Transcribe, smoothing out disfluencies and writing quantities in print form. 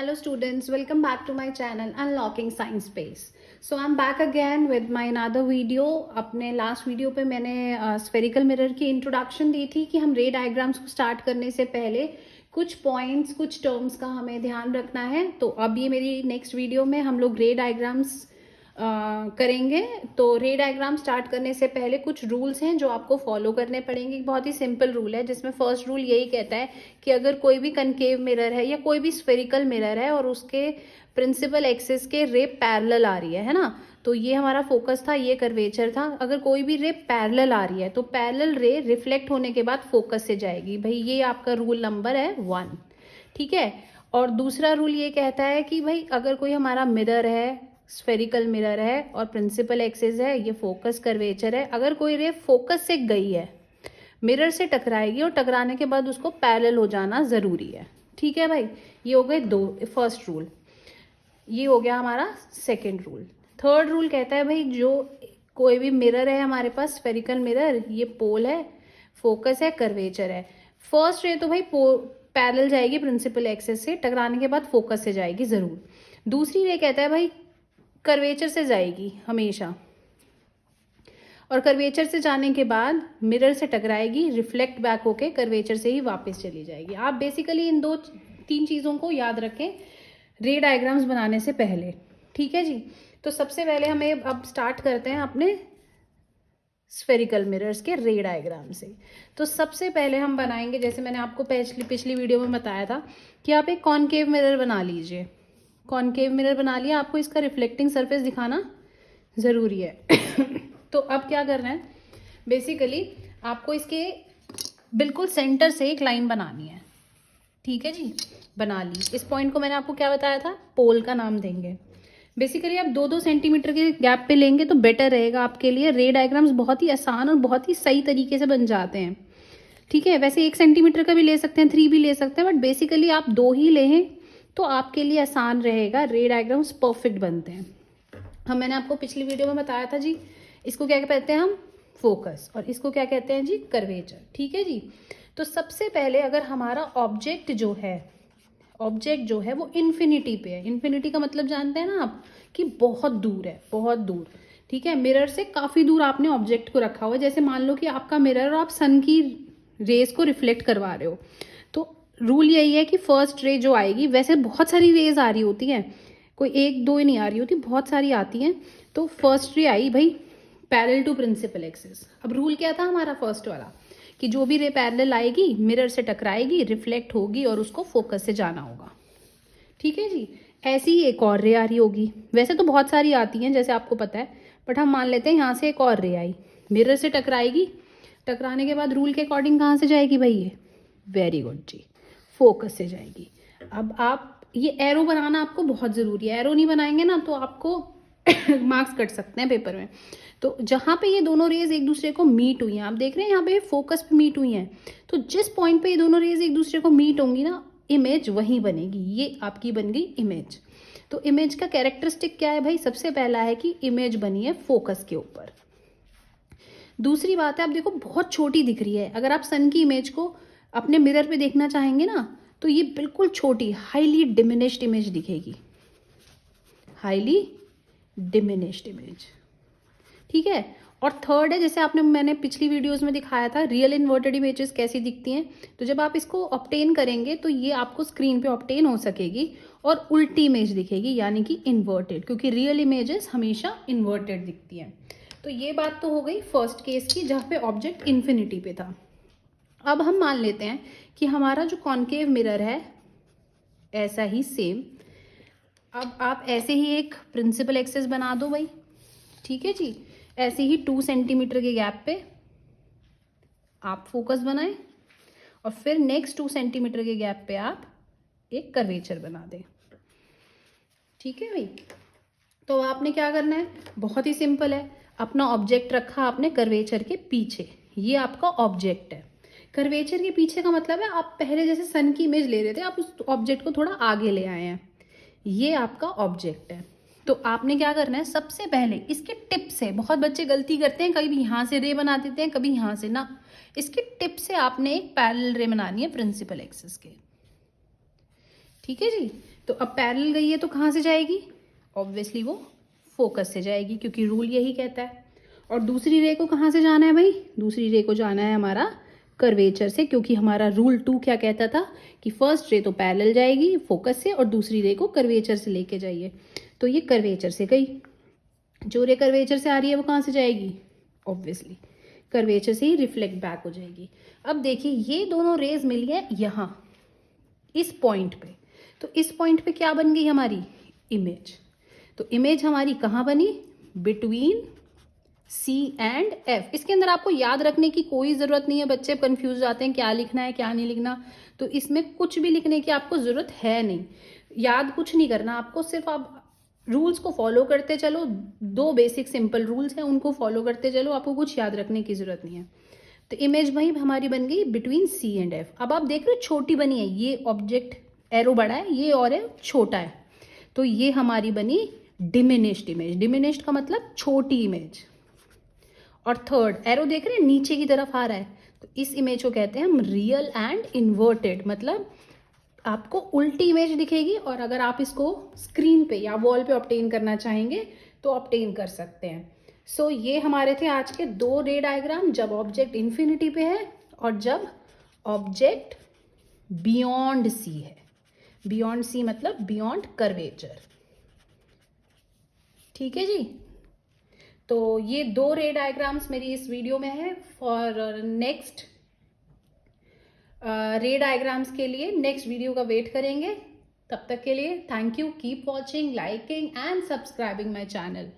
Hello students, welcome back to my channel Unlocking Science Space. So I'm back again with my another video. अपने last video पे मैंने spherical mirror की introduction दी थी कि हम रे डायग्राम्स को स्टार्ट करने से पहले कुछ पॉइंट्स कुछ टर्म्स का हमें ध्यान रखना है. तो अब ये मेरी नेक्स्ट वीडियो में हम लोग रे डायग्राम्स करेंगे. तो रे डायग्राम स्टार्ट करने से पहले कुछ रूल्स हैं जो आपको फॉलो करने पड़ेंगे. बहुत ही सिंपल रूल है जिसमें फर्स्ट रूल यही कहता है कि अगर कोई भी कनकेव मिरर है या कोई भी स्फेरिकल मिरर है और उसके प्रिंसिपल एक्सिस के रे पैरेलल आ रही है ना, तो ये हमारा फोकस था, ये कर्वेचर था. अगर कोई भी रे पैरेलल आ रही है तो पैरेलल रे रिफ्लेक्ट होने के बाद फोकस से जाएगी. भाई ये आपका रूल नंबर है 1. ठीक है. और दूसरा रूल ये कहता है कि भाई अगर कोई हमारा मिरर है, स्फेरिकल मिरर है और प्रिंसिपल एक्सिस है, ये फोकस कर्वेचर है, अगर कोई रे फोकस से गई है मिरर से टकराएगी और टकराने के बाद उसको पैरेलल हो जाना ज़रूरी है. ठीक है भाई, ये हो गए फर्स्ट रूल. ये हो गया हमारा सेकंड रूल. थर्ड रूल कहता है भाई जो कोई भी मिरर है हमारे पास, स्फेरिकल मिरर, ये पोल है, फोकस है, कर्वेचर है. फर्स्ट रे तो भाई पैरेलल जाएगी प्रिंसिपल एक्सिस से, टकराने के बाद फोकस से जाएगी ज़रूर. दूसरी रे कहता है भाई कर्वेचर से जाएगी हमेशा, और कर्वेचर से जाने के बाद मिरर से टकराएगी, रिफ्लेक्ट बैक होके कर्वेचर से ही वापस चली जाएगी. आप बेसिकली इन 2-3 चीज़ों को याद रखें रे डायग्राम्स बनाने से पहले. ठीक है जी. तो सबसे पहले हमें अब स्टार्ट करते हैं अपने स्फेरिकल मिरर्स के रे डायग्राम से. तो सबसे पहले हम बनाएंगे, जैसे मैंने आपको पिछली वीडियो में बताया था कि आप एक कॉनकेव मिरर बना लीजिए. कॉनकेव मिरर बना लिया, आपको इसका रिफ्लेक्टिंग सरफेस दिखाना ज़रूरी है. तो अब क्या करना है, बेसिकली आपको इसके बिल्कुल सेंटर से एक लाइन बनानी है. ठीक है जी, बना ली. इस पॉइंट को मैंने आपको क्या बताया था, पोल का नाम देंगे. बेसिकली आप 2-2 सेंटीमीटर के गैप पे लेंगे तो बेटर रहेगा आपके लिए. रे डायग्राम्स बहुत ही आसान और बहुत ही सही तरीके से बन जाते हैं. ठीक है. वैसे 1 सेंटीमीटर का भी ले सकते हैं, 3 भी ले सकते हैं, बट बेसिकली आप 2 ही लें तो आपके लिए आसान रहेगा. रे डायग्राम्स परफेक्ट बनते हैं. मैंने आपको पिछली वीडियो में बताया था जी, इसको क्या कहते हैं हम, फोकस, और इसको क्या कहते हैं जी, कर्वेचर. ठीक है जी. तो सबसे पहले अगर हमारा ऑब्जेक्ट जो है वो इन्फिनिटी पे है. इन्फिनिटी का मतलब जानते हैं ना आप, कि बहुत दूर है, बहुत दूर. ठीक है. मिरर से काफ़ी दूर आपने ऑब्जेक्ट को रखा हुआ है. जैसे मान लो कि आपका मिरर और आप सन की रेज को रिफ्लेक्ट करवा रहे हो, तो रूल यही है कि फर्स्ट रे जो आएगी, वैसे बहुत सारी रेज आ रही होती हैं, कोई 1-2 ही नहीं आ रही होती, बहुत सारी आती हैं. तो फर्स्ट रे आई भाई पैरेलल टू प्रिंसिपल एक्सिस. अब रूल क्या था हमारा फर्स्ट वाला, कि जो भी रे पैरेलल आएगी मिरर से टकराएगी, रिफ्लेक्ट होगी और उसको फोकस से जाना होगा. ठीक है जी. ऐसी ही एक और रे आ रही होगी. वैसे तो बहुत सारी आती हैं जैसे आपको पता है, बट हम मान लेते हैं यहाँ से एक और रे आई, मिरर से टकराएगी, टकराने के बाद रूल के अकॉर्डिंग कहाँ से जाएगी भाई, ये वेरी गुड जी, फोकस से जाएगी. अब आप ये एरो बनाना आपको बहुत ज़रूरी है. एरो नहीं बनाएंगे ना तो आपको मार्क्स कट सकते हैं पेपर में. तो जहाँ पे ये दोनों रेज एक दूसरे को मीट हुई हैं, आप देख रहे हैं यहाँ पे फोकस पे मीट हुई हैं, तो जिस पॉइंट पे ये दोनों रेज एक दूसरे को मीट होंगी ना, इमेज वहीं बनेगी. ये आपकी बन गई इमेज. तो इमेज का कैरेक्टरिस्टिक क्या है भाई, सबसे पहला है कि इमेज बनी है फोकस के ऊपर. दूसरी बात है, आप देखो बहुत छोटी दिख रही है. अगर आप सन की इमेज को अपने मिरर पे देखना चाहेंगे ना, तो ये बिल्कुल छोटी, हाईली डिमिनिश्ड इमेज दिखेगी, हाईली डिमिनिश्ड इमेज. ठीक है. और थर्ड है, जैसे मैंने पिछली वीडियोस में दिखाया था रियल इन्वर्टेड इमेजेस कैसी दिखती हैं. तो जब आप इसको ऑब्टेन करेंगे तो ये आपको स्क्रीन पे ऑब्टेन हो सकेगी और उल्टी इमेज दिखेगी, यानी कि इन्वर्टेड, क्योंकि रियल इमेजेस हमेशा इन्वर्टेड दिखती हैं. तो ये बात तो हो गई फर्स्ट केस की, जहाँ पे ऑब्जेक्ट इन्फिनिटी पे था. अब हम मान लेते हैं कि हमारा जो कॉनकेव मिरर है ऐसा ही सेम, अब आप ऐसे ही एक प्रिंसिपल एक्सिस बना दो भाई. ठीक है जी. ऐसे ही 2 सेंटीमीटर के गैप पे आप फोकस बनाएं और फिर नेक्स्ट 2 सेंटीमीटर के गैप पे आप एक कर्वेचर बना दें. ठीक है भाई. तो आपने क्या करना है, बहुत ही सिंपल है. अपना ऑब्जेक्ट रखा आपने कर्वेचर के पीछे, ये आपका ऑब्जेक्ट है. कर्वेचर के पीछे का मतलब है आप पहले जैसे सन की इमेज ले रहे थे, आप उस ऑब्जेक्ट को थोड़ा आगे ले आए हैं. ये आपका ऑब्जेक्ट है. तो आपने क्या करना है, सबसे पहले इसके टिप से, बहुत बच्चे गलती करते हैं, कभी यहाँ से रे बना देते हैं, कभी यहाँ से ना, इसके टिप से आपने एक पैरेलल रे बनानी है प्रिंसिपल एक्सिस के. ठीक है जी. तो अब पैरेलल गई है तो कहाँ से जाएगी? ऑब्वियसली वो फोकस से जाएगी, क्योंकि रूल यही कहता है। और दूसरी रे को कहाँ से जाना है भाई? दूसरी रे को जाना है हमारा कर्वेचर से, क्योंकि हमारा रूल 2 क्या कहता था कि फर्स्ट रे तो पैरेलल जाएगी फोकस से और दूसरी रे को कर्वेचर से लेके जाइए। तो ये कर्वेचर से गई, जो रे कर्वेचर से आ रही है वो कहाँ से जाएगी? ऑब्वियसली कर्वेचर से ही रिफ्लेक्ट बैक हो जाएगी। अब देखिए ये दोनों रेज मिली है यहाँ इस पॉइंट पे, तो इस पॉइंट पे क्या बन गई हमारी? इमेज। तो इमेज हमारी कहाँ बनी? Between C and F। इसके अंदर आपको याद रखने की कोई ज़रूरत नहीं है, बच्चे कंफ्यूज जाते हैं क्या लिखना है क्या नहीं लिखना। तो इसमें कुछ भी लिखने की आपको ज़रूरत है नहीं, याद कुछ नहीं करना आपको, सिर्फ आप रूल्स को फॉलो करते चलो। 2 बेसिक सिंपल रूल्स हैं, उनको फॉलो करते चलो, आपको कुछ याद रखने की ज़रूरत नहीं है। तो इमेज भाई हमारी बन गई बिटवीन C एंड F। अब आप देख रहे हो छोटी बनी है, ये ऑब्जेक्ट एरो बड़ा है, ये और है छोटा है, तो ये हमारी बनी डिमिनिश्ड इमेज। डिमिनिश्ड का मतलब छोटी इमेज। और थर्ड एरो देख रहे हैं नीचे की तरफ आ रहा है, तो इस इमेज को कहते हैं हम रियल एंड इन्वर्टेड, मतलब आपको उल्टी इमेज दिखेगी। और अगर आप इसको स्क्रीन पे या वॉल पे ऑब्टेन करना चाहेंगे तो ऑब्टेन कर सकते हैं। सो ये हमारे थे आज के 2 रे डायग्राम, जब ऑब्जेक्ट इन्फिनिटी पे है और जब ऑब्जेक्ट बियॉन्ड सी है। बियॉन्ड सी मतलब बियॉन्ड कर्वेचर। ठीक है जी। तो ये 2 रे डायग्राम्स मेरी इस वीडियो में है। फॉर नेक्स्ट रे डायग्राम्स के लिए नेक्स्ट वीडियो का वेट करेंगे। तब तक के लिए thank you, keep watching, liking and subscribing my channel.